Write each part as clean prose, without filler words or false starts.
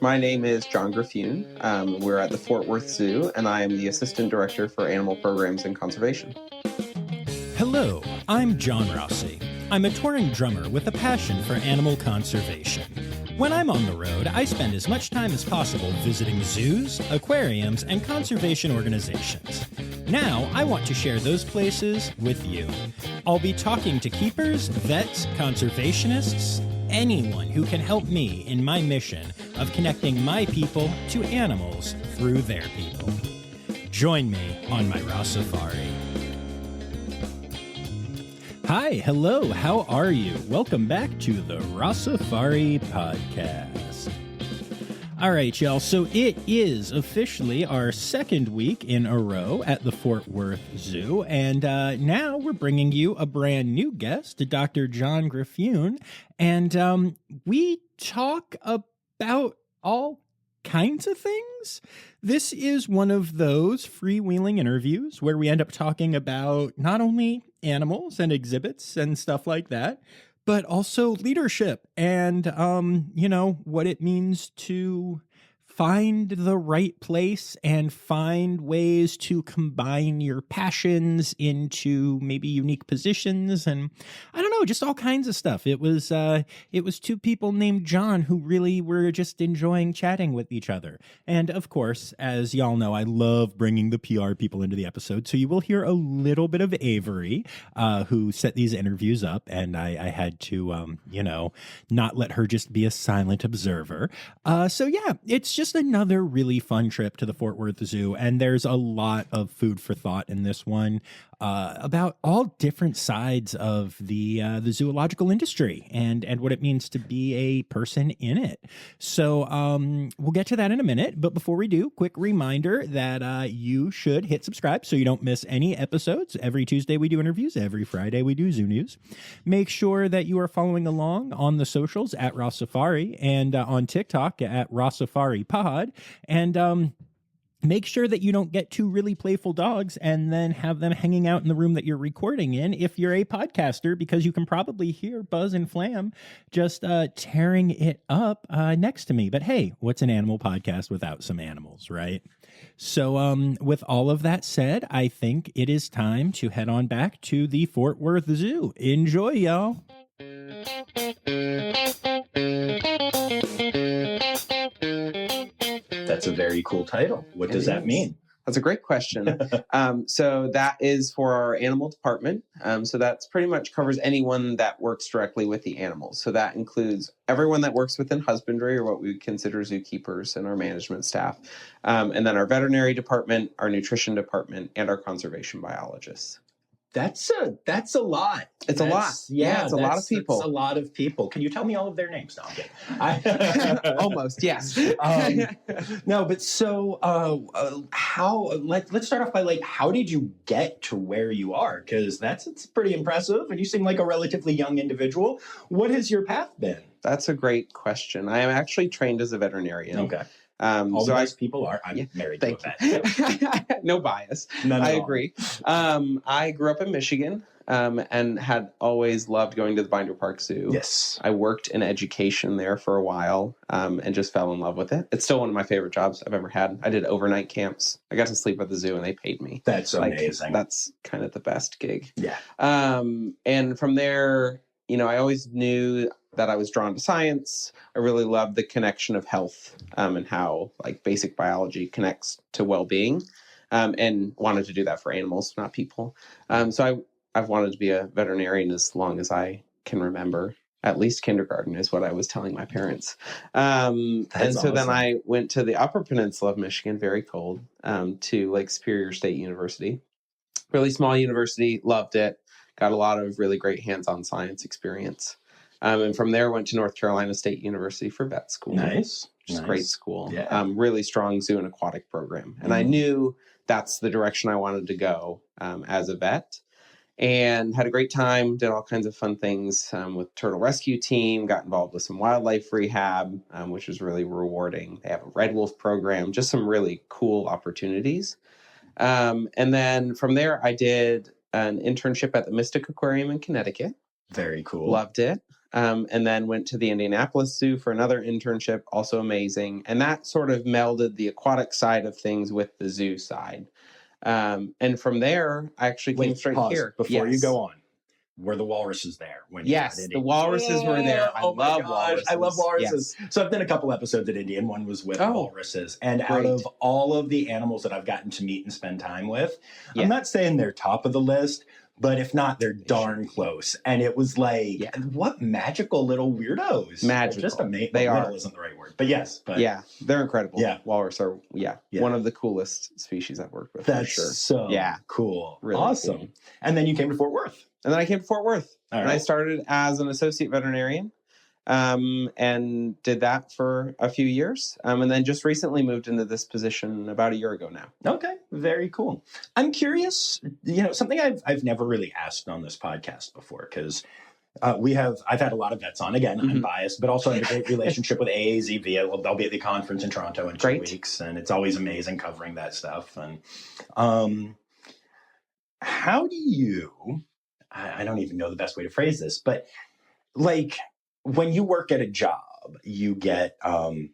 My name is John Griffioen. We're at the Fort Worth Zoo, and I am the Assistant Director for Animal Programs and Conservation. Hello, I'm John Rossi. I'm a touring drummer with a passion for animal conservation. When I'm on the road, I spend as much time as possible visiting zoos, aquariums, and conservation organizations. Now, I want to share those places with you. I'll be talking to keepers, vets, conservationists, anyone who can help me in my mission of connecting my people to animals through their people. Join me on my Rossifari. Hi, hello, how are you? Welcome back to the Rossifari podcast. All right, y'all, so it is officially our second week in a row at the Fort Worth Zoo, and now we're bringing you a brand new guest, Dr. John Griffioen, and we talk about all kinds of things. This is one of those freewheeling interviews where we end up talking about not only animals and exhibits and stuff like that, but also leadership and, what it means to find the right place and find ways to combine your passions into maybe unique positions. And I don't know, just all kinds of stuff. It was two people named John who really were just enjoying chatting with each other. And of course, as y'all know, I love bringing the PR people into the episode. So you will hear a little bit of Avery, who set these interviews up. And I had to, not let her just be a silent observer. So yeah, it's just another really fun trip to the Fort Worth Zoo, and there's a lot of food for thought in this one about all different sides of the zoological industry and what it means to be a person in it. So we'll get to that in a minute, but before we do, quick reminder that you should hit subscribe so you don't miss any episodes. Every Tuesday we do interviews, every Friday we do Zoo News. Make sure that you are following along on the socials at Rossifari and on TikTok at Rossifari Pod, and make sure that you don't get two really playful dogs and then have them hanging out in the room that you're recording in if you're a podcaster, because you can probably hear Buzz and Flam just tearing it up next to me. But hey, what's an animal podcast without some animals, right? So with all of that said, I think it is time to head on back to the Fort Worth Zoo. Enjoy, y'all. That's a very cool title. What does that mean? That's a great question. So that is for our animal department. So that's pretty much covers anyone that works directly with the animals. So that includes everyone that works within husbandry, or what we would consider zookeepers, and our management staff. And then our veterinary department, our nutrition department, and our conservation biologists. That's a lot. It's a lot. Yeah, it's a lot of people. It's a lot of people. Can you tell me all of their names? No, I'm kidding. Almost, yes. No, but so let's start off by how did you get to where you are? Because it's pretty impressive, and you seem like a relatively young individual. What has your path been? That's a great question. I am actually trained as a veterinarian. Okay. All the best people are. I'm married to a vet. No bias. None I at all. agree. I grew up in Michigan and had always loved going to the Binder Park Zoo. Yes. I worked in education there for a while and just fell in love with it. It's still one of my favorite jobs I've ever had. I did overnight camps. I got to sleep at the zoo and they paid me. That's amazing. That's kind of the best gig. Yeah. And from there, I always knew that I was drawn to science. I really loved the connection of health and how basic biology connects to well-being, and wanted to do that for animals, not people. So I've wanted to be a veterinarian as long as I can remember. At least kindergarten is what I was telling my parents. And so awesome. Then I went to the Upper Peninsula of Michigan, very cold, to Lake Superior State University. Really small university, loved it. Got a lot of really great hands-on science experience. And from there, went to North Carolina State University for vet school. Nice. Which is a great school. Yeah. Really strong zoo and aquatic program. And I knew that's the direction I wanted to go as a vet. And had a great time, did all kinds of fun things with turtle rescue team, got involved with some wildlife rehab, which was really rewarding. They have a red wolf program, just some really cool opportunities. And then from there, I did an internship at the Mystic Aquarium in Connecticut. Very cool. Loved it. And then went to the Indianapolis Zoo for another internship, also amazing. And that sort of melded the aquatic side of things with the zoo side. And from there, I actually came straight pause here. before you go on. Were the walruses there when you got the walruses were there. I love walruses. I love walruses. Yes. So I've done a couple episodes at Indy, and one was with walruses. And out of all of the animals that I've gotten to meet and spend time with, I'm not saying they're top of the list, but if not, they're darn close. And it was like, what magical little weirdos. Magical. Just amazing. They are. Little isn't the right word, but yes. But yeah, they're incredible. Yeah. Walrus are, one of the coolest species I've worked with. That's for sure. So cool. Really awesome. Cool. And then you came to Fort Worth. And then I came to Fort Worth. All and right. I started as an associate veterinarian and did that for a few years. And then just recently moved into this position about a year ago now. Okay. Very cool. I'm curious, something I've never really asked on this podcast before, because I've had a lot of vets on. Again, I'm biased, but also I have a great relationship with AAZV. They'll be at the conference in Toronto in 2 weeks, and it's always amazing covering that stuff. And how do you, I don't even know the best way to phrase this, but like when you work at a job, you get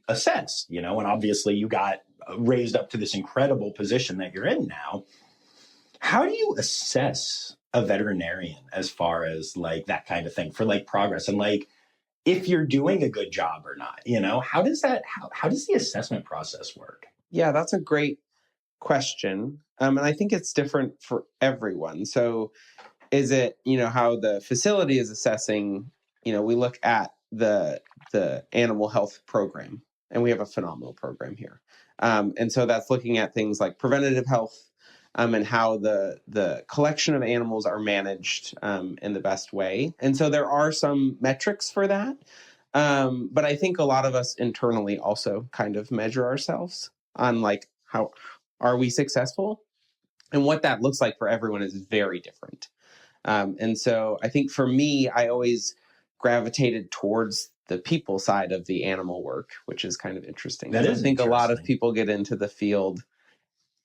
assessed, and obviously you got raised up to this incredible position that you're in now. How do you assess a veterinarian as far as like that kind of thing for like progress and like if you're doing a good job or not? How does the assessment process work? Yeah, that's a great question. And I think it's different for everyone. So is it, how the facility is assessing, we look at the animal health program, and we have a phenomenal program here. And so that's looking at things like preventative health and how the collection of animals are managed in the best way. And so there are some metrics for that. But I think a lot of us internally also kind of measure ourselves on like, how are we successful? And what that looks like for everyone is very different. And so I think for me, I always gravitated towards the people side of the animal work, which is kind of interesting. I think a lot of people get into the field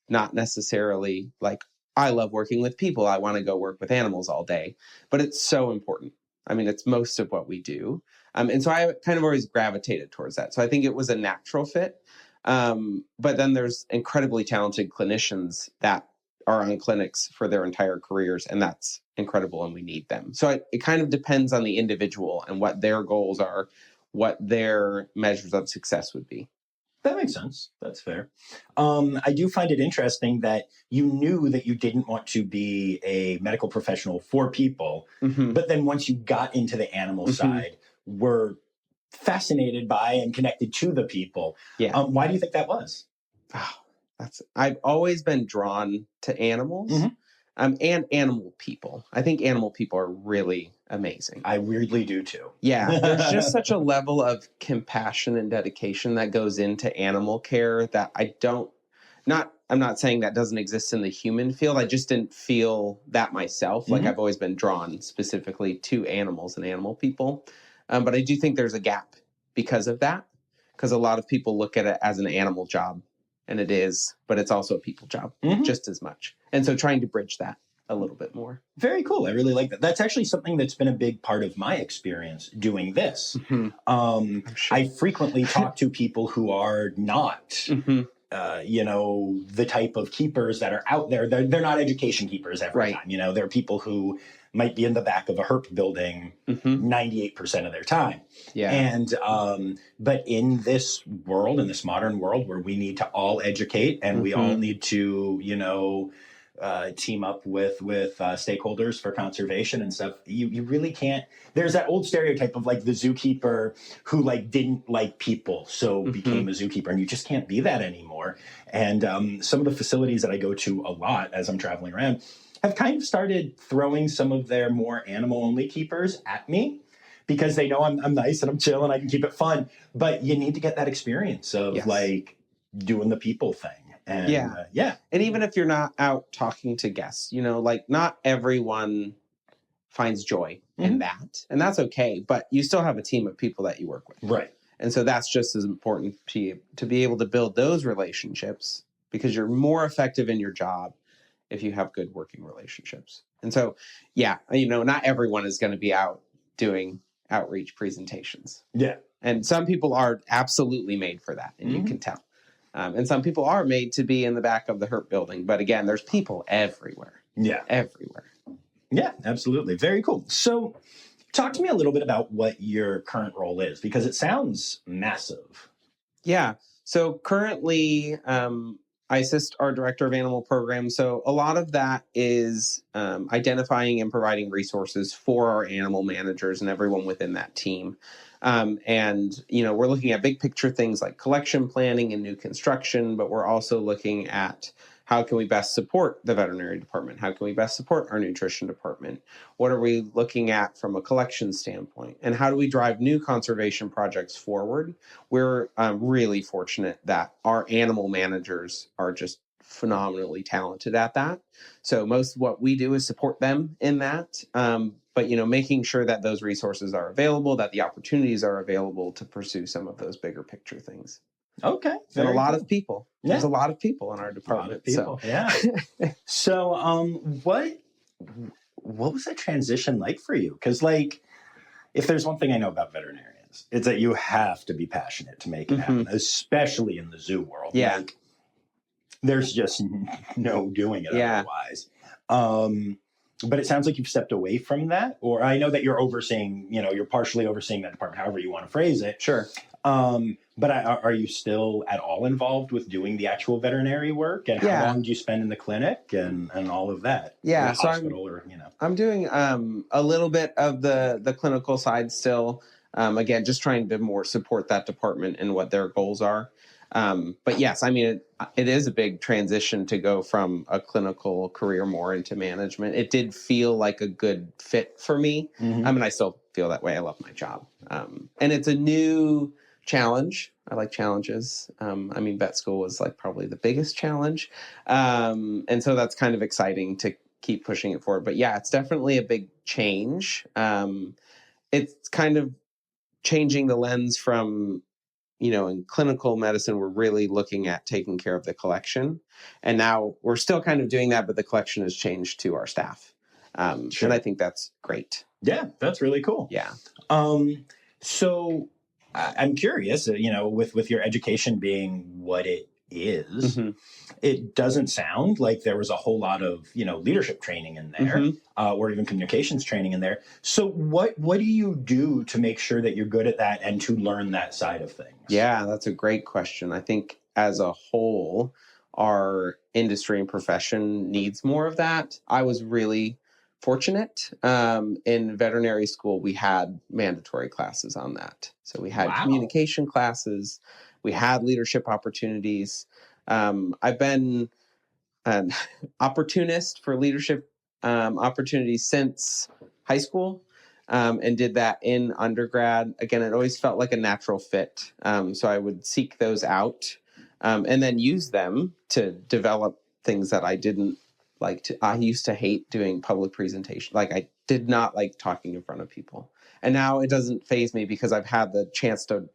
not necessarily like, I love working with people, I want to go work with animals all day, but it's so important. I mean, it's most of what we do. And so I kind of always gravitated towards that. So I think it was a natural fit. But then there's incredibly talented clinicians that are on clinics for their entire careers, and that's incredible, and we need them. So it kind of depends on the individual and what their goals are, what their measures of success would be. That makes sense. That's fair. I do find it interesting that you knew that you didn't want to be a medical professional for people, but then once you got into the animal side, were fascinated by and connected to the people. Yeah. Why do you think that was? I've always been drawn to animals and animal people. I think animal people are really amazing. I weirdly do too. Yeah. There's just such a level of compassion and dedication that goes into animal care that I'm not saying that doesn't exist in the human field. I just didn't feel that myself. Like I've always been drawn specifically to animals and animal people. But I do think there's a gap because of that, because a lot of people look at it as an animal job. And it is, but it's also a people job just as much. And so trying to bridge that a little bit more. Very cool. I really like that. That's actually something that's been a big part of my experience doing this. I frequently talk to people who are not, the type of keepers that are out there. They're not education keepers every time. There are people who might be in the back of a herp building 98% of their time. Yeah. And, but in this world, in this modern world where we need to all educate and we all need to, team up with stakeholders for conservation and stuff, you really can't. There's that old stereotype of like the zookeeper who like didn't like people, so became a zookeeper, and you just can't be that anymore. And some of the facilities that I go to a lot as I'm traveling around have kind of started throwing some of their more animal-only keepers at me because they know I'm nice and I'm chill and I can keep it fun. But you need to get that experience of like doing the people thing. And And even if you're not out talking to guests, like not everyone finds joy in that. And that's okay. But you still have a team of people that you work with. Right. And so that's just as important to be able to build those relationships, because you're more effective in your job if you have good working relationships. And so, not everyone is going to be out doing outreach presentations. Yeah. And some people are absolutely made for that, and you can tell. And some people are made to be in the back of the Herp building. But again, there's people everywhere. Yeah. Everywhere. Yeah, absolutely. Very cool. So talk to me a little bit about what your current role is, because it sounds massive. Yeah. So currently, I assist our director of animal programs. So a lot of that is identifying and providing resources for our animal managers and everyone within that team. And, we're looking at big picture things like collection planning and new construction, but we're also looking at how can we best support the veterinary department? How can we best support our nutrition department? What are we looking at from a collection standpoint? And how do we drive new conservation projects forward? We're really fortunate that our animal managers are just phenomenally talented at that. So most of what we do is support them in that. But, making sure that those resources are available, that the opportunities are available to pursue some of those bigger picture things. Okay. And a lot of people. Yeah. There's a lot of people in our department. Yeah. So what was that transition like for you? Because if there's one thing I know about veterinarians, it's that you have to be passionate to make it happen, especially in the zoo world. Yeah. There's just no doing it otherwise. But it sounds like you've stepped away from that, or I know that you're overseeing, you're partially overseeing that department, however you want to phrase it. Sure. But are you still at all involved with doing the actual veterinary work? And how long do you spend in the clinic and all of that? Yeah. So hospital I'm doing a little bit of the clinical side still. Again, just trying to more support that department and what their goals are. But yes, it is a big transition to go from a clinical career more into management. It did feel like a good fit for me. I still feel that way. I love my job. And it's a new challenge. I like challenges. Vet school was probably the biggest challenge. And so that's kind of exciting to keep pushing it forward. But yeah, it's definitely a big change. It's kind of changing the lens from, in clinical medicine, we're really looking at taking care of the collection. And now we're still kind of doing that, but the collection has changed to our staff. Sure. And I think that's great. Yeah, that's really cool. Yeah. So I'm curious, with your education being what it is, it doesn't sound like there was a whole lot of, leadership training in there, or even communications training in there. So what do you do to make sure that you're good at that and to learn that side of things? Yeah, that's a great question. I think as a whole, our industry and profession needs more of that. I was really fortunate. In veterinary school, we had mandatory classes on that. So we had communication classes, we had leadership opportunities. I've been an opportunist for leadership opportunities since high school, and did that in undergrad. Again, it always felt like a natural fit. So I would seek those out, and then use them to develop things that I didn't I used to hate doing public presentation. I did not like talking in front of people. And now it doesn't faze me because I've had the chance to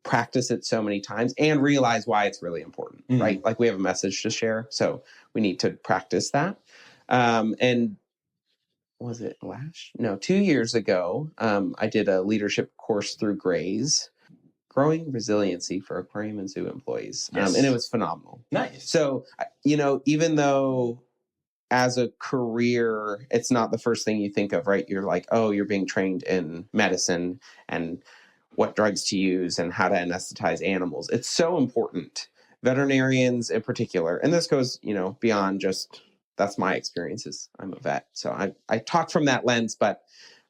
practice it so many times and realize why it's really important, right? We have a message to share, so we need to practice that. And was it 2 years ago, I did a leadership course through Gray's, Growing Resiliency for Aquarium and Zoo Employees. And it was phenomenal. Nice. So, even though as a career, it's not the first thing you think of, right? You're like, oh, you're being trained in medicine and what drugs to use and how to anesthetize animals. It's so important. Veterinarians in particular, and this goes, beyond just, that's my experiences. I'm a vet. So I talk from that lens, but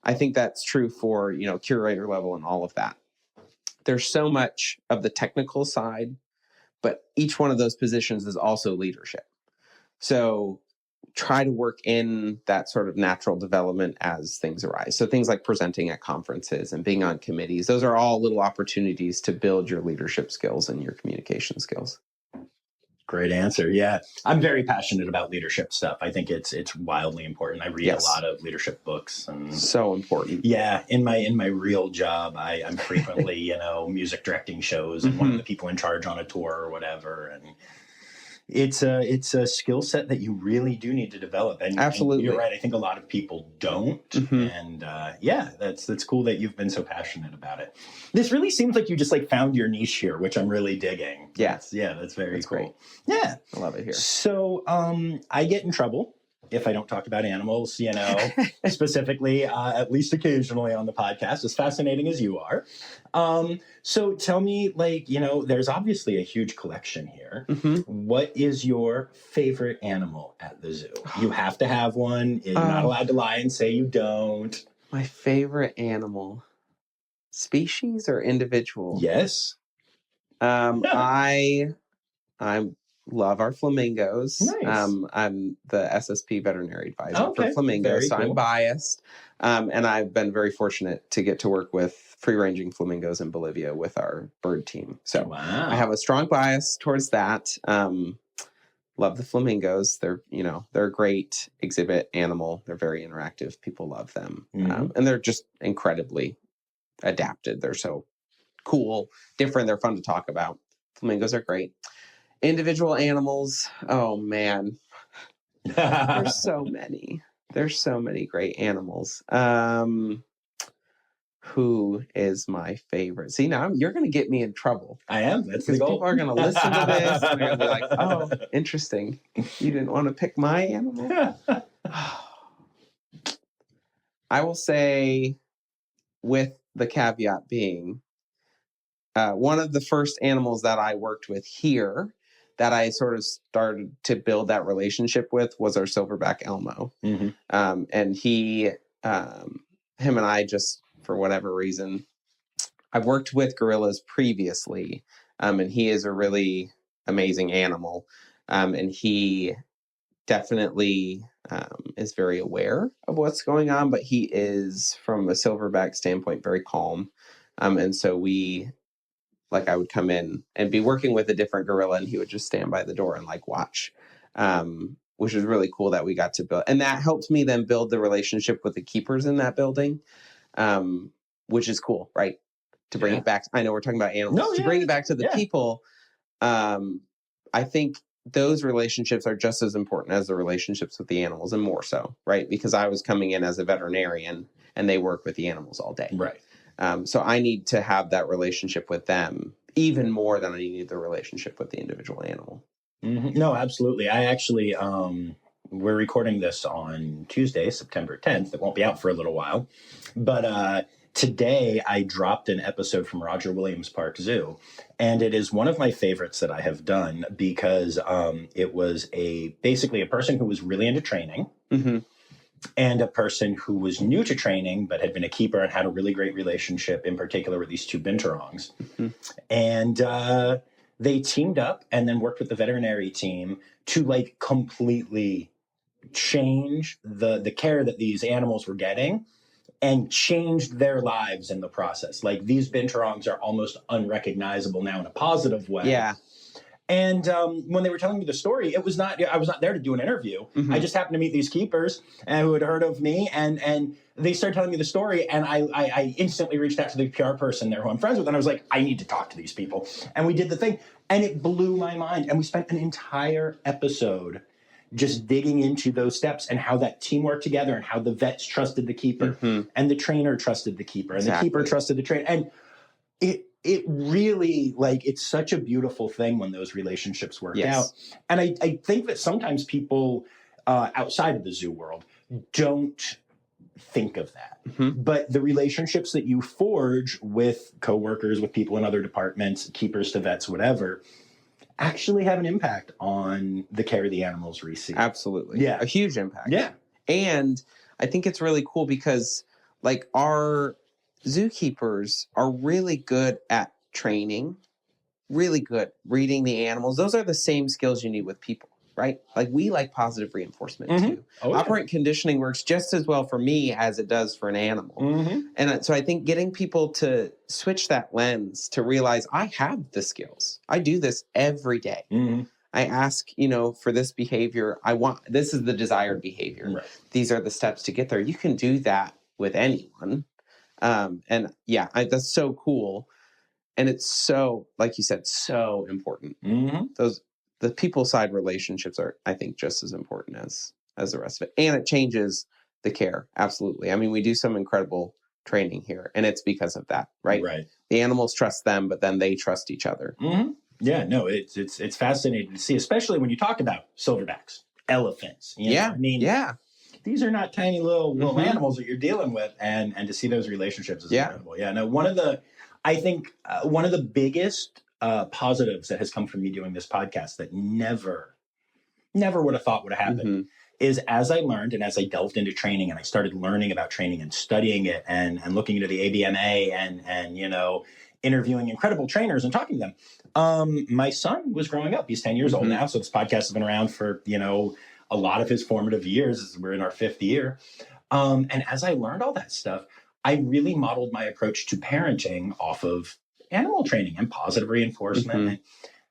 I think that's true for, curator level and all of that. There's so much of the technical side, but each one of those positions is also leadership. So try to work in that sort of natural development as things arise. So things like presenting at conferences and being on committees, those are all little opportunities to build your leadership skills and your communication skills. Great answer. Yeah. I'm very passionate about leadership stuff. I think it's wildly important. I read a lot of leadership books and so important. Yeah. In my real job, I'm frequently, music directing shows and one of the people in charge on a tour or whatever. And It's a skill set that you really do need to develop, and Absolutely. and you're right. I think a lot of people don't, and yeah, that's cool that you've been so passionate about it. This really seems like you just like found your niche here, which I'm really digging. Yeah, that's very cool. Great. Yeah, I love it here. So I get in trouble if I don't talk about animals, specifically, at least occasionally on the podcast, as fascinating as you are. So tell me, there's obviously a huge collection here. What is your favorite animal at the zoo? You have to have one. You're not allowed to lie and say you don't. My favorite animal, species or individual? Yes. I love our flamingos. Nice. I'm the SSP veterinary advisor for Okay. flamingos, Very so cool. I'm biased. And I've been very fortunate to get to work with free-ranging flamingos in Bolivia with our bird team. So Wow. I have a strong bias towards that. Love the flamingos. They're a great exhibit animal. They're very interactive. People love them. And they're just incredibly adapted. They're so cool, different. They're fun to talk about. Flamingos are great. Individual animals, oh man, there's so many. There's so many great animals. Who is my favorite? See, now you're going to get me in trouble. I am. That's the goal. People are going to listen to this and they're going to be like, oh, interesting. You didn't want to pick my animal? I will say, with the caveat being, one of the first animals that I worked with here that I sort of started to build that relationship with was our silverback Elmo. And him and I just, for whatever reason, I've worked with gorillas previously, and he is a really amazing animal. And he definitely is very aware of what's going on, but he is, from a silverback standpoint, very calm. And so I would come in and be working with a different gorilla, and he would just stand by the door and watch, which is really cool that we got to build. And that helped me then build the relationship with the keepers in that building, which is cool, right? To bring it back. I know we're talking about animals. To bring it back to the people, I think those relationships are just as important as the relationships with the animals, and more so, right? Because I was coming in as a veterinarian and they work with the animals all day. Right. So I need to have that relationship with them even more than I need the relationship with the individual animal. No, absolutely. I actually, we're recording this on Tuesday, September 10th. It won't be out for a little while. But today I dropped an episode from Roger Williams Park Zoo. And it is one of my favorites that I have done because it was basically a person who was really into training. And a person who was new to training, but had been a keeper and had a really great relationship, in particular with these two binturongs. And they teamed up and then worked with the veterinary team to completely change the care that these animals were getting and changed their lives in the process. These binturongs are almost unrecognizable now in a positive way. Yeah. And when they were telling me the story, I was not there to do an interview. I just happened to meet these keepers who had heard of me, and they started telling me the story, and I instantly reached out to the PR person there who I'm friends with, and I was like, I need to talk to these people. And we did the thing, and it blew my mind. And we spent an entire episode just digging into those steps and how that team worked together and how the vets trusted the keeper and the trainer trusted the keeper and the keeper trusted the trainer. And it really, it's such a beautiful thing when those relationships work out. And I think that sometimes people outside of the zoo world don't think of that. But the relationships that you forge with coworkers, with people in other departments, keepers to vets, whatever, actually have an impact on the care the animals receive. Absolutely. Yeah. A huge impact. Yeah. And I think it's really cool because our zookeepers are really good at training, really good reading the animals. Those are the same skills you need with people, right? We like positive reinforcement too. Operant conditioning works just as well for me as it does for an animal. And so I think getting people to switch that lens to realize I have the skills. I do this every day. I ask, for this behavior, this is the desired behavior. Right. These are the steps to get there. You can do that with anyone. And that's so cool. And it's so, like you said, so important. the people side relationships are, I think, just as important as the rest of it. And it changes the care. Absolutely. I mean, we do some incredible training here, and it's because of that, right? Right. The animals trust them, but then they trust each other. Mm-hmm. Yeah, no, it's fascinating to see, especially when you talk about silverbacks, elephants. I mean, these are not tiny little animals that you're dealing with, and to see those relationships is incredible. Yeah, no, I think one of the biggest positives that has come from me doing this podcast that never would have thought would have happened is, as I learned and as I delved into training and I started learning about training and studying it and looking into the ABMA and interviewing incredible trainers and talking to them. My son was growing up. He's 10 years old now. So this podcast has been around for, a lot of his formative years. We're in our 5th year. And as I learned all that stuff, I really modeled my approach to parenting off of animal training and positive reinforcement. And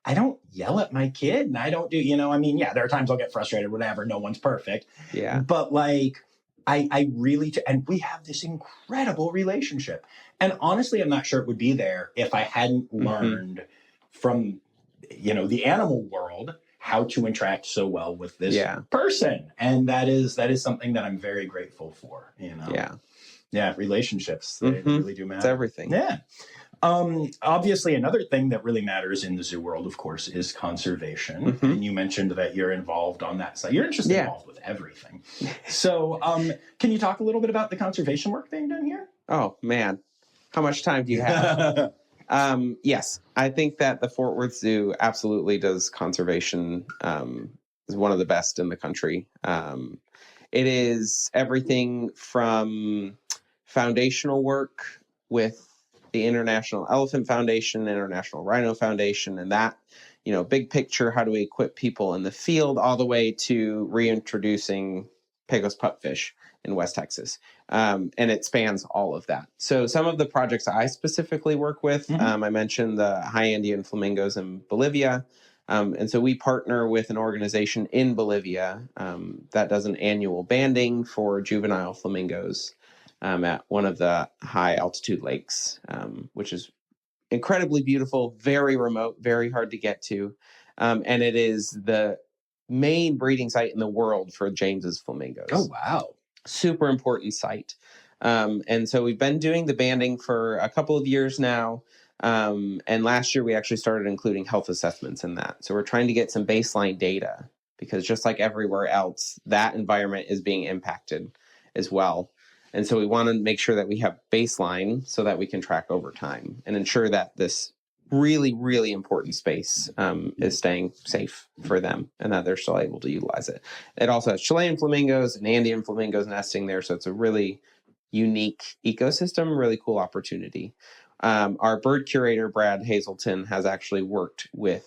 I don't yell at my kid, and I don't do, there are times I'll get frustrated, whatever. No one's perfect. Yeah. But I really, and we have this incredible relationship. And honestly, I'm not sure it would be there if I hadn't learned from, the animal world how to interact so well with this person. And that is something that I'm very grateful for, Yeah, relationships, they really do matter. It's everything. Yeah. Obviously, another thing that really matters in the zoo world, of course, is conservation. And you mentioned that you're involved on that side. You're just involved with everything. So can you talk a little bit about the conservation work being done here? Oh, man. How much time do you have? Yes, I think that the Fort Worth Zoo absolutely does conservation. Is one of the best in the country. It is everything from foundational work with the International Elephant Foundation, International Rhino Foundation, and that, big picture, how do we equip people in the field, all the way to reintroducing Pecos pupfish in West Texas. And it spans all of that. So some of the projects I specifically work with, I mentioned the high Andean flamingos in Bolivia. And so we partner with an organization in Bolivia that does an annual banding for juvenile flamingos at one of the high altitude lakes, which is incredibly beautiful, very remote, very hard to get to. And it is the main breeding site in the world for James's flamingos. Oh, wow. Super important site. And so we've been doing the banding for a couple of years now. And last year we actually started including health assessments in that. So we're trying to get some baseline data, because just like everywhere else, that environment is being impacted as well. And so we want to make sure that we have baseline so that we can track over time and ensure that this really, really important space is staying safe for them and that they're still able to utilize it. It also has Chilean flamingos and Andean flamingos nesting there. So it's a really unique ecosystem, really cool opportunity. Our bird curator, Brad Hazelton, has actually worked with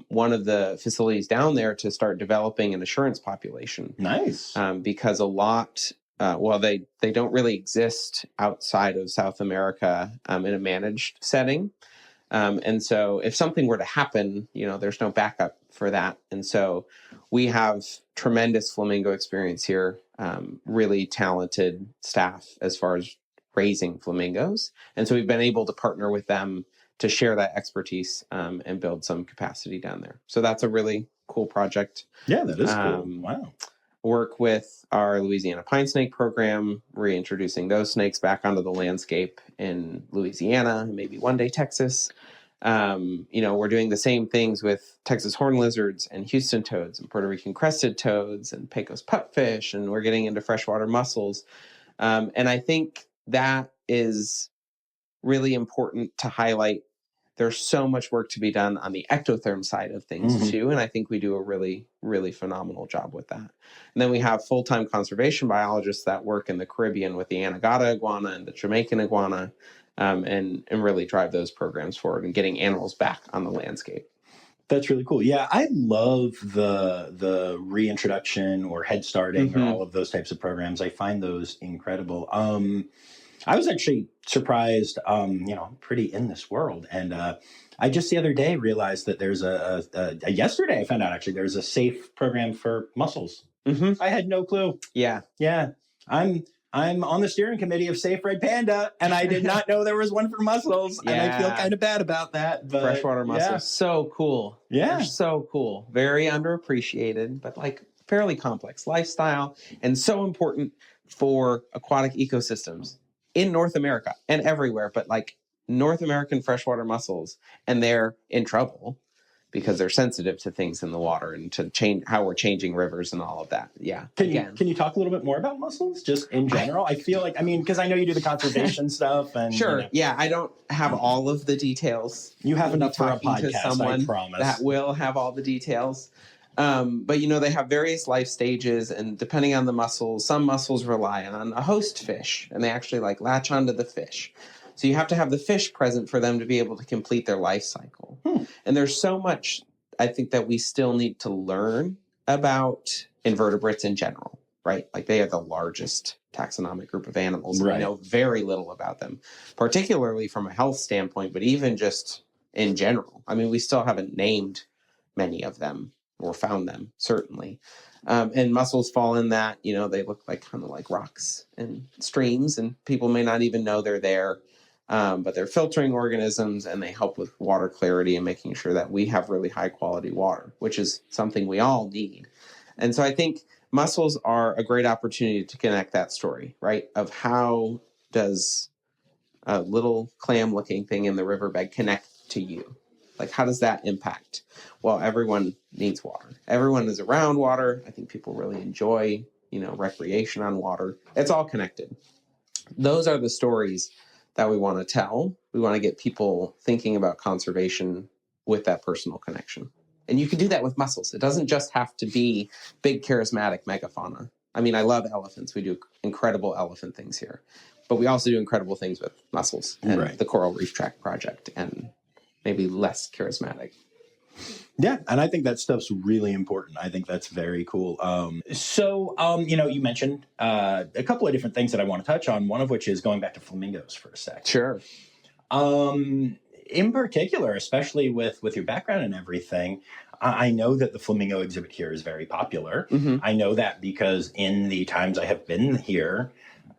one of the facilities down there to start developing an assurance population. Nice. Because a lot... they don't really exist outside of South America in a managed setting. And so if something were to happen, there's no backup for that. And so we have tremendous flamingo experience here, really talented staff as far as raising flamingos. And so we've been able to partner with them to share that expertise and build some capacity down there. So that's a really cool project. Yeah, that is cool. Wow. Work with our Louisiana pine snake program, reintroducing those snakes back onto the landscape in Louisiana and maybe one day Texas. We're doing the same things with Texas horn lizards and Houston toads and Puerto Rican crested toads and Pecos pupfish, and we're getting into freshwater mussels. And I think that is really important to highlight. There's so much work to be done on the ectotherm side of things too. And I think we do a really, really phenomenal job with that. And then we have full-time conservation biologists that work in the Caribbean with the Anegada iguana and the Jamaican iguana, and really drive those programs forward and getting animals back on the landscape. That's really cool. Yeah, I love the reintroduction or head starting or all of those types of programs. I find those incredible. I was actually surprised, pretty in this world. And I just the other day realized that there's yesterday I found out actually there's a safe program for mussels. I had no clue. Yeah. Yeah. I'm I'm on the steering committee of Safe Red Panda, and I did not know there was one for mussels, and I feel kind of bad about that. But freshwater mussels, so cool. Yeah. They're so cool. Very underappreciated, but like fairly complex lifestyle and so important for aquatic ecosystems in North America and everywhere. But like North American freshwater mussels, and they're in trouble because they're sensitive to things in the water and to change how we're changing rivers and all of that. Yeah. Can you talk a little bit more about mussels just in general? I feel like, I mean, because I know you do the conservation stuff. And sure. You know. Yeah. I don't have all of the details. You have enough for a Talking to podcast, someone I promise. that will have all the details. But, you know, they have various life stages, and depending on the mussels, some mussels rely on a host fish, and they actually like latch onto the fish. So you have to have the fish present for them to be able to complete their life cycle. And there's so much, I think, that we still need to learn about invertebrates in general, right? Like they are the largest taxonomic group of animals. And we know very little about them, particularly from a health standpoint, but even just in general. I mean, we still haven't named many of them or found them, certainly. And mussels fall in that, you know, they look like kind of like rocks and streams, and people may not even know they're there. But they're filtering organisms, and they help with water clarity and making sure that we have really high quality water, which is something we all need. And so I think mussels are a great opportunity to connect that story, right? Of how does a little clam looking thing in the riverbed connect to you? Like, how does that impact? Well, everyone needs water. Everyone is around water. I think people really enjoy, you know, recreation on water. It's all connected. Those are the stories that we want to tell. We want to get people thinking about conservation with that personal connection. And you can do that with mussels. It doesn't just have to be big, charismatic megafauna. I mean, I love elephants. We do incredible elephant things here. But we also do incredible things with mussels and the Coral Reef Track Project, and maybe less charismatic. Yeah, and I think that stuff's really important. I think that's very cool. You know, you mentioned a couple of different things that I want to touch on, one of which is going back to flamingos for a sec. Sure. In particular, especially with your background and everything, I know that the flamingo exhibit here is very popular. I know that because in the times I have been here,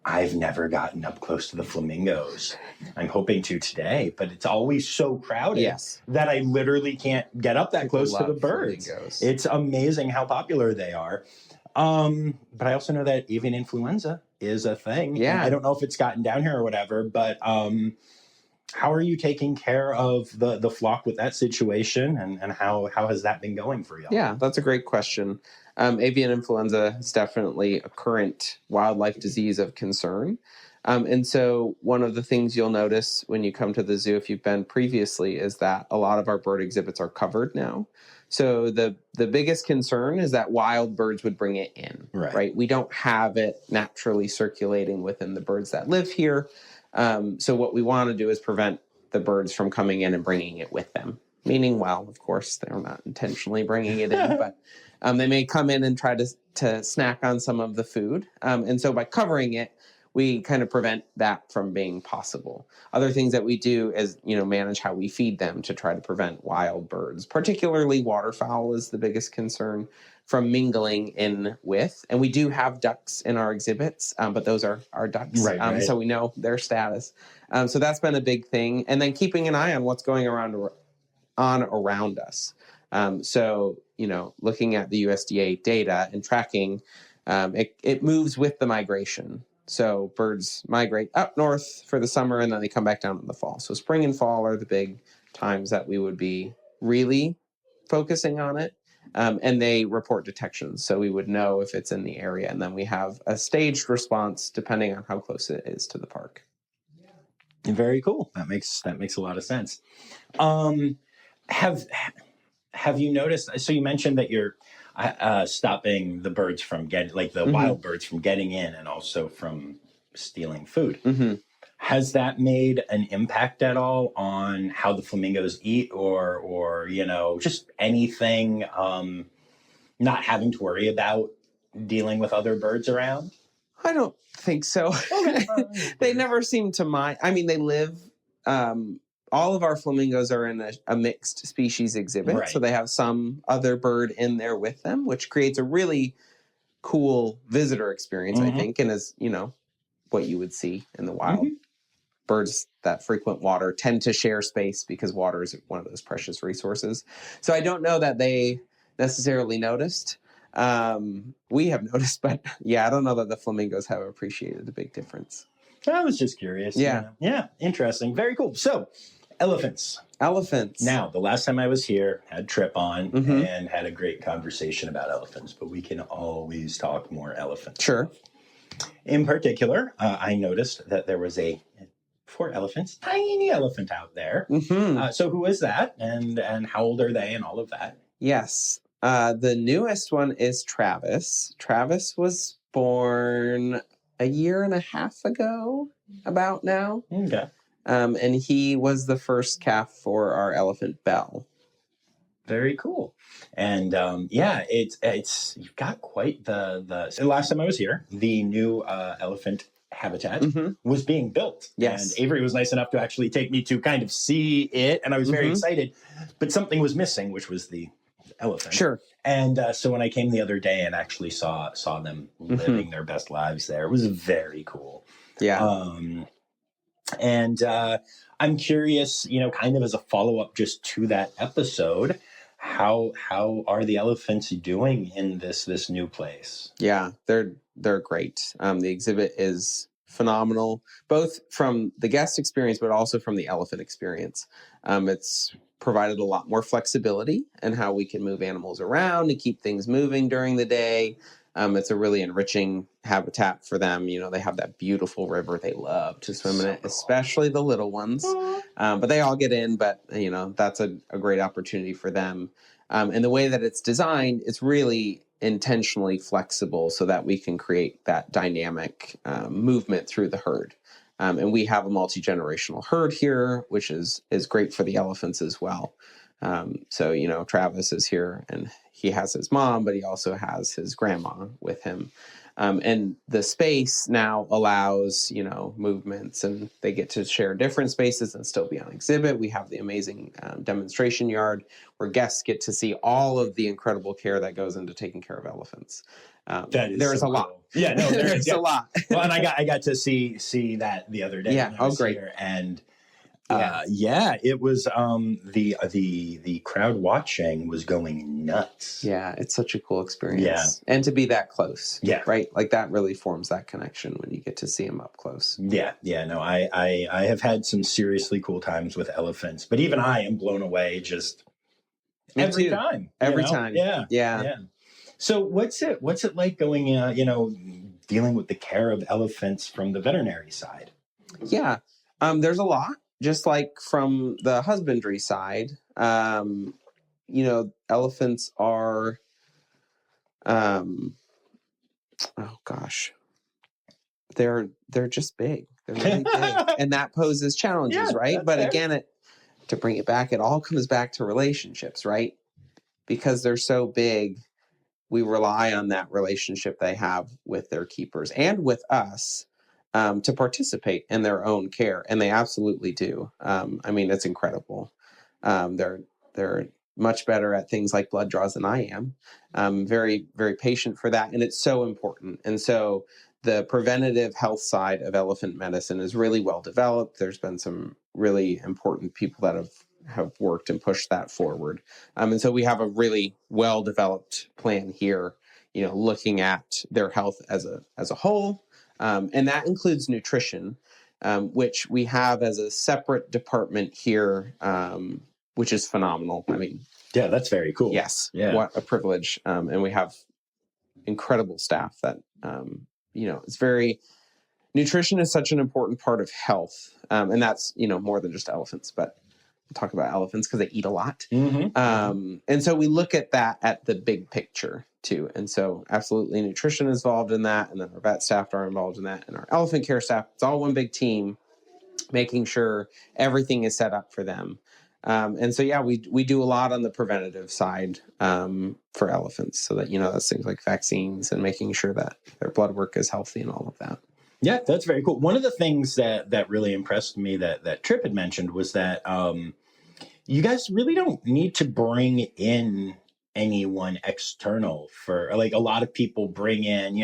I've never gotten up close to the flamingos. I'm hoping to today, but it's always so crowded that I literally can't get up that close to the birds. Flamingos. It's amazing how popular they are. But I also know that avian influenza is a thing. Yeah. I don't know if it's gotten down here or whatever, but how are you taking care of the flock with that situation, and how has that been going for you? Yeah, that's a great question. Avian influenza is definitely a current wildlife disease of concern. And so one of the things you'll notice when you come to the zoo, if you've been previously, is that a lot of our bird exhibits are covered now. So the biggest concern is that wild birds would bring it in, right? We don't have it naturally circulating within the birds that live here. So what we want to do is prevent the birds from coming in and bringing it with them. Meaning, well, of course, they're not intentionally bringing it in, but they may come in and try to snack on some of the food. And so by covering it, we kind of prevent that from being possible. Other things that we do is, you know, manage how we feed them to try to prevent wild birds, particularly waterfowl is the biggest concern, from mingling in with. And we do have ducks in our exhibits, but those are our ducks. So we know their status. So that's been a big thing. And then keeping an eye on what's going around us. So, you know, looking at the USDA data and tracking, it moves with the migration. So birds migrate up north for the summer, and then they come back down in the fall. So spring and fall are the big times that we would be really focusing on it. And they report detections, so we would know if it's in the area. And then we have a staged response depending on how close it is to the park. Very cool. That makes a lot of sense. Have you noticed? So you mentioned that you're stopping the birds from getting, like the wild birds from getting in, and also from stealing food. Has that made an impact at all on how the flamingos eat, or you know, just anything? Not having to worry about dealing with other birds around. I don't think so. They never seem to mind. I mean, they live. All of our flamingos are in a mixed species exhibit. So they have some other bird in there with them, which creates a really cool visitor experience, I think. And is, you know, what you would see in the wild. Mhm. Birds that frequent water tend to share space because water is one of those precious resources. So I don't know that they necessarily noticed. We have noticed, but yeah, I don't know that the flamingos have appreciated the big difference. I was just curious. Yeah. Yeah. Interesting. Very cool. So, elephants. Elephants. Now, the last time I was here, had Trip on Mhm. and had a great conversation about elephants, but we can always talk more elephants. Sure. In particular, I noticed that there was four elephants, tiny elephant out there. Mhm. So who is that, and how old are they, and all of that? Yes. The newest one is Travis. Travis was born a year and a half ago, about now. Okay. And he was the first calf for our elephant Belle. Very cool. And yeah, it's you've got quite the. So last time I was here, the new elephant habitat was being built. Yes. And Avery was nice enough to actually take me to kind of see it, and I was very excited. But something was missing, which was the elephant. Sure. And so when I came the other day and actually saw them living their best lives there, it was very cool. Yeah. And I'm curious, kind of as a follow-up just to that episode, how are the elephants doing in this new place? Yeah, they're great. The exhibit is phenomenal, both from the guest experience, but also from the elephant experience. It's provided a lot more flexibility in how we can move animals around and keep things moving during the day. It's a really enriching habitat for them. They have that beautiful river they love to swim in it, especially the little ones. But they all get in, but that's a great opportunity for them. And the way that it's designed, it's really intentionally flexible so that we can create that dynamic movement through the herd. And we have a multi-generational herd here, which is great for the elephants as well. So, Travis is here and he has his mom, but he also has his grandma with him. And the space now allows, movements, and they get to share different spaces and still be on exhibit. We have the amazing demonstration yard where guests get to see all of the incredible care that goes into taking care of elephants. There's so a lot. Cool. Yeah, no, there's a lot. Well, and I got to see that the other day. Yeah. When I was great. Here, and it was the crowd watching was going nuts. Yeah, it's such a cool experience. Yeah. And to be that close. Yeah. Right? Like that really forms that connection when you get to see them up close. Yeah. No, I have had some seriously cool times with elephants, but even I am blown away just every time. Every time. Yeah. So what's it like going dealing with the care of elephants from the veterinary side? Yeah. There's a lot. Just like from the husbandry side, elephants are, oh gosh, they're just big. They're really big, and that poses challenges, right? But fair. Again, to bring it back, it all comes back to relationships, right? Because they're so big, we rely on that relationship they have with their keepers and with us. To participate in their own care, and they absolutely do. It's incredible. They're much better at things like blood draws than I am. Very, very patient for that, and it's so important. And so the preventative health side of elephant medicine is really well developed. There's been some really important people that have worked and pushed that forward. And so we have a really well developed plan here, looking at their health as a whole. And that includes nutrition, which we have as a separate department here, which is phenomenal. Yeah, that's very cool. Yes. Yeah. What a privilege. And we have incredible staff that, nutrition is such an important part of health. And that's, more than just elephants, but we'll talk about elephants because they eat a lot. And so we look at that at the big picture too. And so absolutely nutrition is involved in that. And then our vet staff are involved in that. And our elephant care staff, it's all one big team, making sure everything is set up for them. And so, we do a lot on the preventative side for elephants so that, that's things like vaccines and making sure that their blood work is healthy and all of that. Yeah, that's very cool. One of the things that really impressed me that Trip had mentioned was that you guys really don't need to bring in anyone external for, like, a lot of people bring in,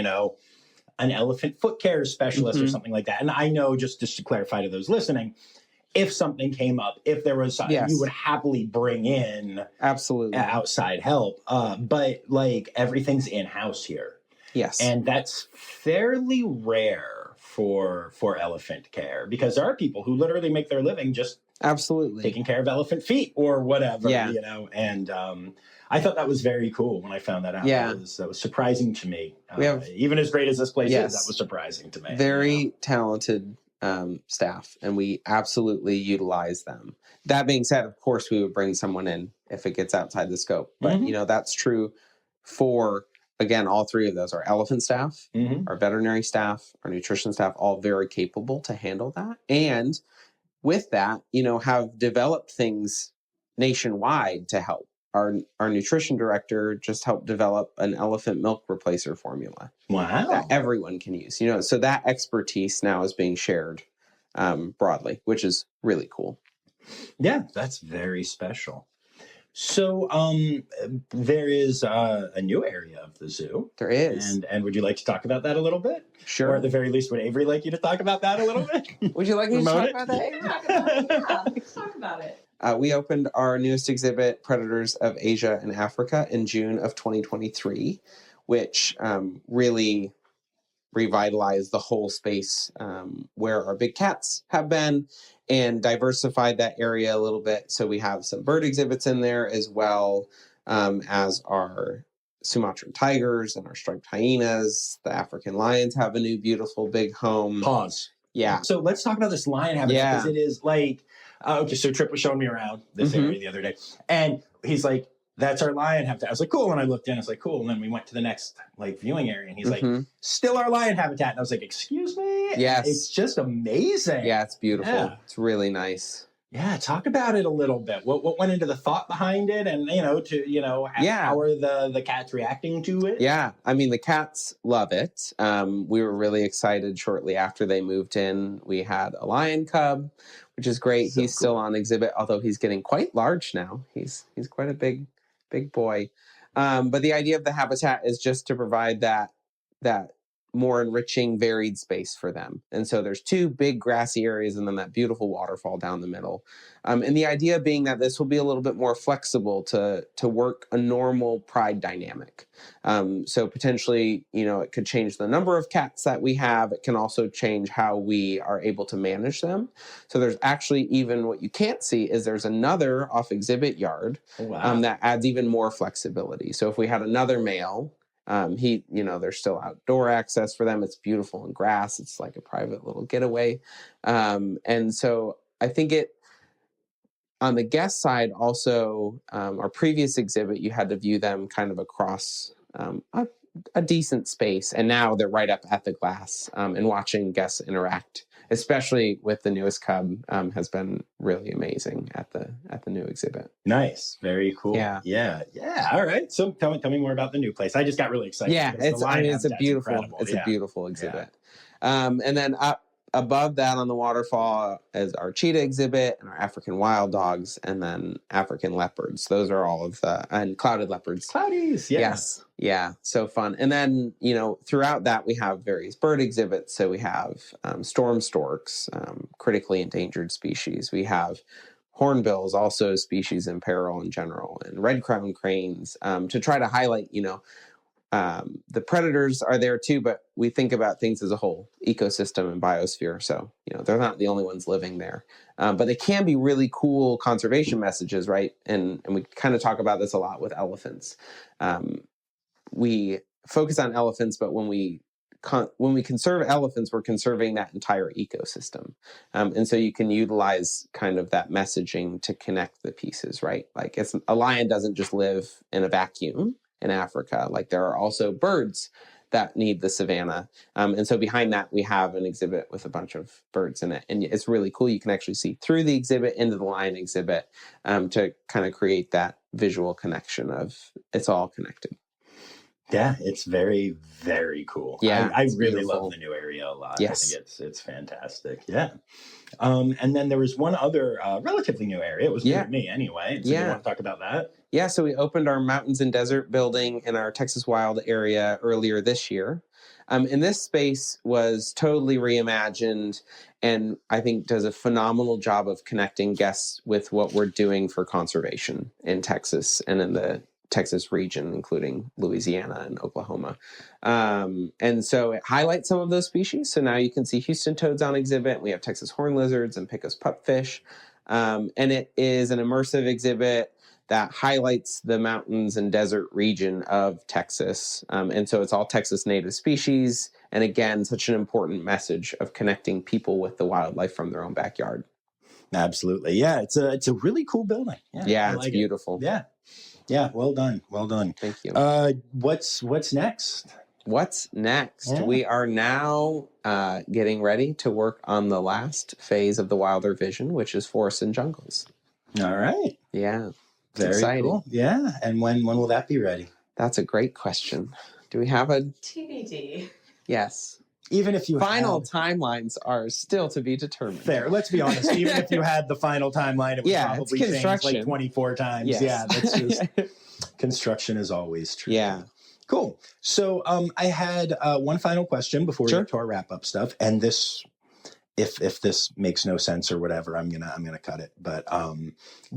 an elephant foot care specialist or Mhm. something like that. And I know, just to clarify to those listening, if something came up, if there was something, you Yes. would happily bring in Absolutely. outside help. But like everything's in house here, Yes. and that's fairly rare for elephant care, because there are people who literally make their living just Absolutely. taking care of elephant feet or whatever, Yeah. And I thought that was very cool when I found that out. Yeah. That was surprising to me. We have- even as great as this place Yes. is, that was surprising to me. Very talented staff, and we absolutely utilize them. That being said, of course, we would bring someone in if it gets outside the scope. But, Mhm. that's true for, again, all three of those. Our elephant staff, Mhm. our veterinary staff, our nutrition staff, all very capable to handle that. And with that, have developed things nationwide to help. Our nutrition director just helped develop an elephant milk replacer formula Wow. that everyone can use. So that expertise now is being shared broadly, which is really cool. Yeah, that's very special. So there is a new area of the zoo. There is. And would you like to talk about that a little bit? Sure. Or at the very least, would Avery like you to talk about that a little bit? Would you like me to Promote talk it? about that? Yeah, let's talk about it. We opened our newest exhibit, Predators of Asia and Africa, in June of 2023, which really revitalized the whole space where our big cats have been, and diversified that area a little bit. So we have some bird exhibits in there, as well as our Sumatran tigers and our striped hyenas. The African lions have a new beautiful big home. Pause. Yeah. So let's talk about this lion habitat, because it is like, okay, so Tripp was showing me around this Mhm. area the other day, and he's like, that's our lion habitat. I was like, cool. And I looked in, I was like, cool. And then we went to the next viewing area, and he's like, Mhm. still our lion habitat. And I was like, excuse me? Yes. It's just amazing. Yeah, it's beautiful. Yeah. It's really nice. Yeah, talk about it a little bit. What went into the thought behind it, and how are the cats reacting to it? Yeah, I mean, the cats love it. We were really excited shortly after they moved in. We had a lion cub, which is great. So he's still on exhibit, although he's getting quite large now. He's quite a big boy. But the idea of the habitat is just to provide that more enriching, varied space for them. And so there's two big grassy areas and then that beautiful waterfall down the middle. And the idea being that this will be a little bit more flexible to work a normal pride dynamic. So potentially, it could change the number of cats that we have. It can also change how we are able to manage them. So there's actually, even what you can't see is there's another off exhibit yard that adds even more flexibility. So if we had another male, there's still outdoor access for them. It's beautiful in grass. It's like a private little getaway. And so I think on the guest side also, our previous exhibit, you had to view them kind of across a decent space. And now they're right up at the glass, and watching guests interact, especially with the newest cub, has been really amazing at the new exhibit. Nice. Very cool. Yeah. All right. So tell me more about the new place. I just got really excited. Yeah, it's a beautiful exhibit. And then up above that on the waterfall is our cheetah exhibit and our African wild dogs, and then African leopards. Those are all of and clouded leopards. Cloudies, yeah. Yes. Yeah. So fun. And then, throughout that we have various bird exhibits. So we have storm storks, critically endangered species. We have hornbills, also species in peril in general, and red-crowned cranes, to try to highlight, the predators are there too, but we think about things as a whole ecosystem and biosphere. So, they're not the only ones living there, but they can be really cool conservation messages, right? And we kind of talk about this a lot with elephants. We focus on elephants, but when we conserve elephants, we're conserving that entire ecosystem. And so you can utilize kind of that messaging to connect the pieces, right? Like a lion doesn't just live in a vacuum in Africa. Like there are also birds that need the savanna. And so behind that, we have an exhibit with a bunch of birds in it. And it's really cool. You can actually see through the exhibit into the lion exhibit, to kind of create that visual connection of it's all connected. Yeah, it's very, very cool. Yeah, I it's really beautiful. love the new area a lot. Yes. I think it's fantastic. Yeah. And then there was one other relatively new area. It was new to me anyway. So you want to talk about that? Yeah, so we opened our Mountains and Desert building in our Texas Wild area earlier this year. And this space was totally reimagined and I think does a phenomenal job of connecting guests with what we're doing for conservation in Texas and in the Texas region, including Louisiana and Oklahoma. And so it highlights some of those species. So now you can see Houston toads on exhibit. We have Texas horn lizards and Pecos pupfish. And it is an immersive exhibit that highlights the mountains and desert region of Texas. And so it's all Texas native species. And again, such an important message of connecting people with the wildlife from their own backyard. Absolutely. Yeah, it's a really cool building. Yeah, it's beautiful. Yeah. Yeah, well done. Well done. Thank you. What's next? What's next? Yeah. We are now getting ready to work on the last phase of the Wilder Vision, which is forests and jungles. All right. Yeah. Very exciting. Cool. Yeah. And when will that be ready? That's a great question. Do we have a TBD? Yes. Even if you final timelines are still to be determined. Fair. Let's be honest. Even if you had the final timeline, it would probably change like 24 times. Yes. Yeah, that's just construction is always true. Yeah. Cool. So I had one final question before we get to our wrap up stuff, and this, if this makes no sense or whatever, I'm gonna cut it. But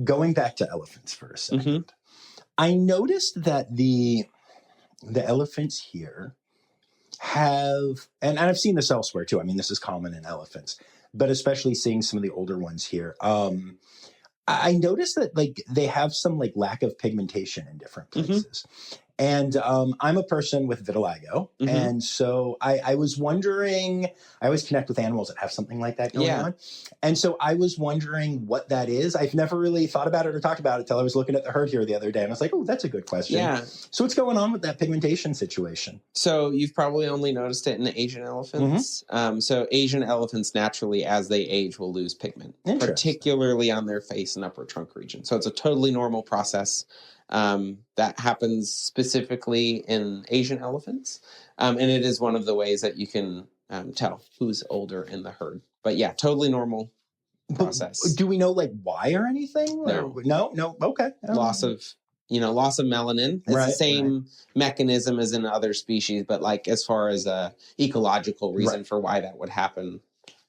going back to elephants for a second, I noticed that the elephants here have, and I've seen this elsewhere too. I mean, this is common in elephants, but especially seeing some of the older ones here. I noticed that like they have some like lack of pigmentation in different places. And I'm a person with vitiligo. And so I was wondering, I always connect with animals that have something like that going on. And so I was wondering what that is. I've never really thought about it or talked about it until I was looking at the herd here the other day. And I was like, oh, that's a good question. Yeah. So what's going on with that pigmentation situation? So you've probably only noticed it in Asian elephants. So Asian elephants naturally, as they age, will lose pigment, particularly on their face and upper trunk region. So it's a totally normal process. That happens specifically in Asian elephants. And it is one of the ways that you can tell who's older in the herd. But yeah, totally normal process. But do we know like why or anything? No. Okay. Loss of melanin. It's the same mechanism as in other species, but like as far as a ecological reason for why that would happen,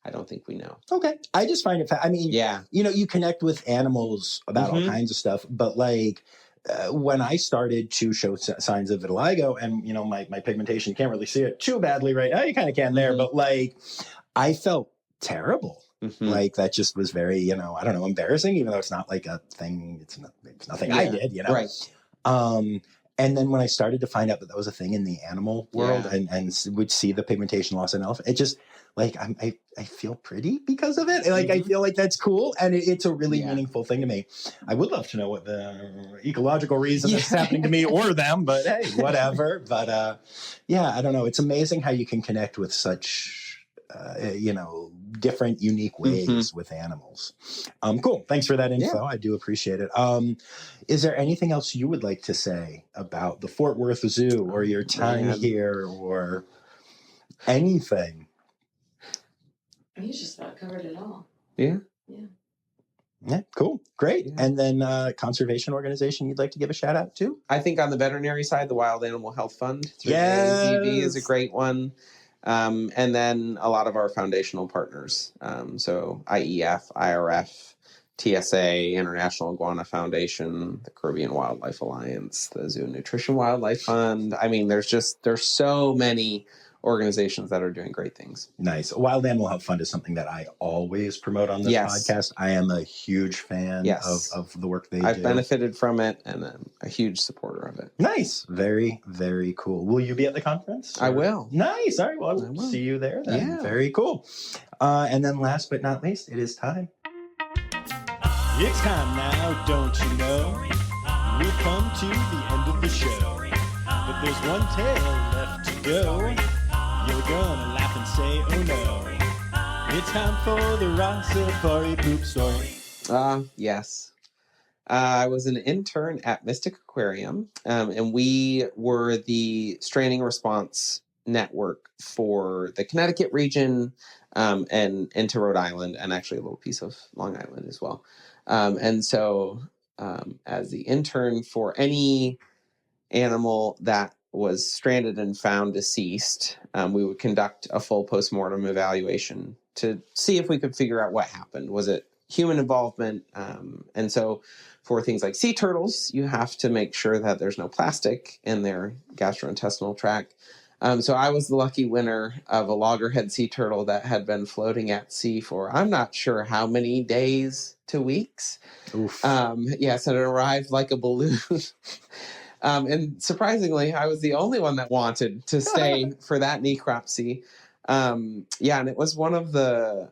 I don't think we know. Okay. I just find it, I mean, you connect with animals about all kinds of stuff, but like, when I started to show signs of vitiligo and, my pigmentation, you can't really see it too badly right now. You kind of can there, but like, I felt terrible. Like that just was very, I don't know, embarrassing, even though it's not like a thing. It's nothing I did, Right. And then when I started to find out that was a thing in the animal world and would see the pigmentation loss in elephant, it just like, I feel pretty because of it. Like, I feel like that's cool. And it's a really meaningful thing to me. I would love to know what the ecological reason is happening to me or them, but hey, whatever. But I don't know. It's amazing how you can connect with such, different, unique ways with animals. Cool. Thanks for that info. I do appreciate it. Is there anything else you would like to say about the Fort Worth Zoo or your time here or anything? You just about covered it all. Yeah. Yeah, cool. Great. And then conservation organization you'd like to give a shout out to? I think on the veterinary side, the Wild Animal Health Fund through AZV is a great one. And then a lot of our foundational partners. So IEF, IRF, TSA, International Iguana Foundation, the Caribbean Wildlife Alliance, the Zoo and Nutrition Wildlife Fund. I mean, there's so many organizations that are doing great things. Nice. Wild Animal Health Fund is something that I always promote on this podcast. I am a huge fan of the work they do. I've benefited from it and I'm a huge supporter of it. Nice. Very, very cool. Will you be at the conference? I will. Nice. All right. Well, I will see you there then. Yeah. Very cool. And then last but not least, it is time. It's time now, don't you know? We've come to the end of the show. But there's one tale left to go. You're gonna laugh and say, oh no. It's time for the Rossifari poop story. Yes. I was an intern at Mystic Aquarium, and we were the stranding response network for the Connecticut region and into Rhode Island, and actually a little piece of Long Island as well. And so as the intern for any animal that was stranded and found deceased, we would conduct a full postmortem evaluation to see if we could figure out what happened. Was it human involvement? And so for things like sea turtles, you have to make sure that there's no plastic in their gastrointestinal tract. So I was the lucky winner of a loggerhead sea turtle that had been floating at sea for I'm not sure how many days to weeks. Yes, and it arrived like a balloon. And surprisingly, I was the only one that wanted to stay for that necropsy. And it was one of the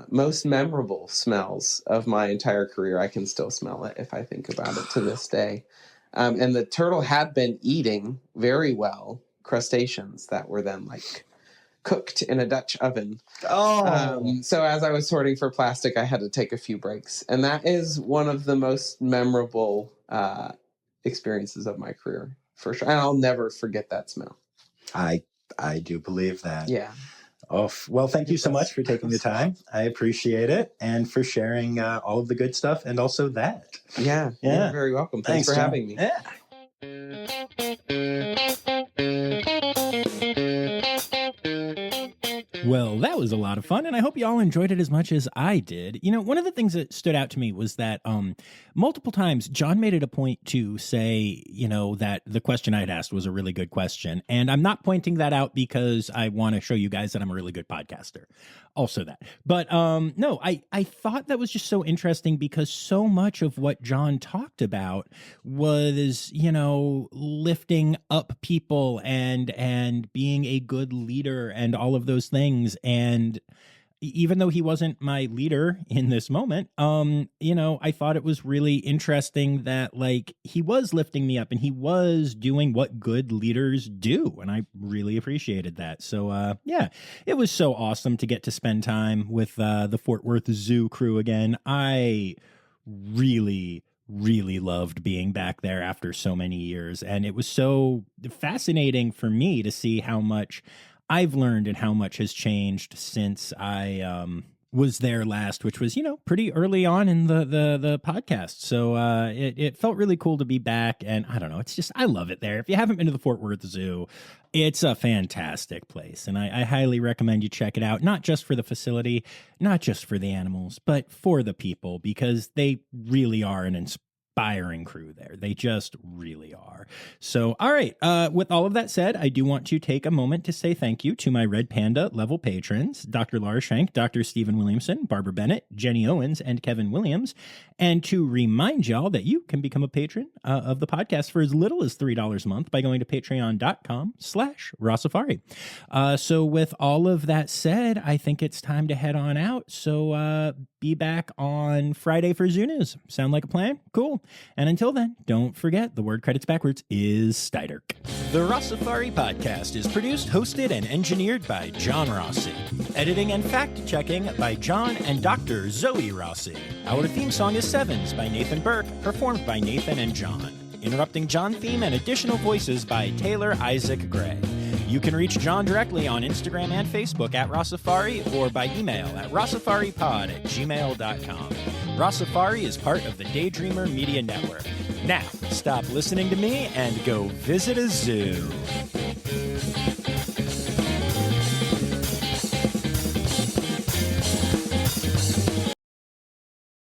most memorable smells of my entire career. I can still smell it if I think about it to this day. And the turtle had been eating very well crustaceans that were then like cooked in a Dutch oven. So as I was sorting for plastic, I had to take a few breaks. And that is one of the most memorable experiences of my career, for sure. And I'll never forget that smell. I do believe that. Yeah. Oh, well, thank you so much for taking the time. I appreciate it, and for sharing all of the good stuff and also that. Yeah. You're very welcome. Thanks for John. having me. Yeah. Well, that was a lot of fun, and I hope you all enjoyed it as much as I did. You know, one of the things that stood out to me was that multiple times John made it a point to say, you know, that the question I had asked was a really good question. And I'm not pointing that out because I want to show you guys that I'm a really good podcaster. Also that. But no, I thought that was just so interesting because so much of what John talked about was, you know, lifting up people and being a good leader and all of those things. And even though he wasn't my leader in this moment, you know, I thought it was really interesting that like he was lifting me up and he was doing what good leaders do. And I really appreciated that. So, yeah, it was so awesome to get to spend time with the Fort Worth Zoo crew again. I really loved being back there after so many years. And it was so fascinating for me to see how much I've learned and how much has changed since I was there last, which was, you know, pretty early on in the podcast. So it felt really cool to be back. And I don't know, it's just, I love it there. If you haven't been to the Fort Worth Zoo, it's a fantastic place. And I highly recommend you check it out, not just for the facility, not just for the animals, but for the people, because they really are an inspiring crew there. They just really are. So, all right. With all of that said, I do want to take a moment to say thank you to my Red Panda level patrons, Dr. Laura Schenk, Dr. Stephen Williamson, Barbara Bennett, Jenny Owens, and Kevin Williams. And to remind y'all that you can become a patron of the podcast for as little as $3 a month by going to patreon.com/Rossifari. So with all of that said, I think it's time to head on out. So be back on Friday for Zoo News. Sound like a plan? Cool. And until then, don't forget the word credits backwards is Steiderk. The Rossifari podcast is produced, hosted, and engineered by John Rossi. Editing and fact-checking by John and Dr. Zoe Rossi. Our theme song is Sevens by Nathan Burke, performed by Nathan and John. Interrupting John theme and additional voices by Taylor Isaac Gray. You can reach John directly on Instagram and Facebook at Rossifari or by email at rossifaripod@gmail.com. Rossifari is part of the Daydreamer Media Network. Now, stop listening to me and go visit a zoo.